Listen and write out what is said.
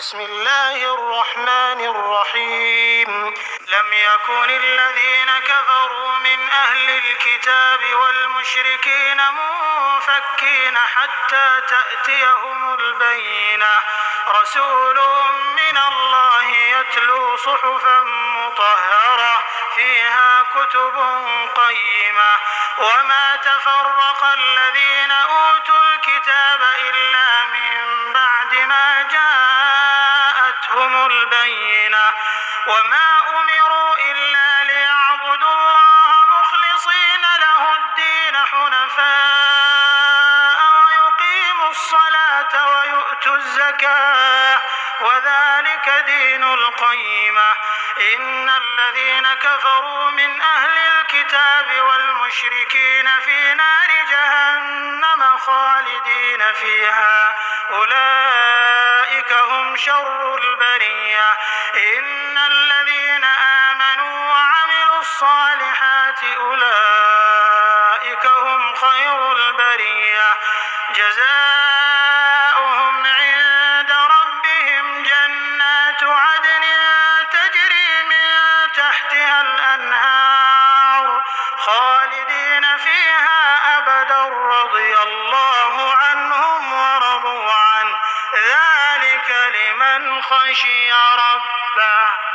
بسم الله الرحمن الرحيم لم يكن الذين كفروا من أهل الكتاب والمشركين منفكين حتى تأتيهم البينة رسول من الله يتلو صحفا مطهرة فيها كتب قيمة وما تفرق الذين أوتوا الكتاب إلا من بعد ما جاءتهم البينة وما أمروا إلا ليعبدوا الله مخلصين له الدين حنفاء ويقيموا الصلاة ويؤتوا الزكاة وذلك دين القيمة إن الذين كفروا من أهل الكتاب والمشركين في نار جهنم خالدين فيها أولئك هم شر البرية إن الذين آمنوا وعملوا الصالحات أولئك هم خير البرية جزاؤهم عند ربهم جنات عدن تجري من تحتها الأنهار خالدين فيها أبدا رضي الله عنهم ورضوا عنه ذلك لمن خشي ربه.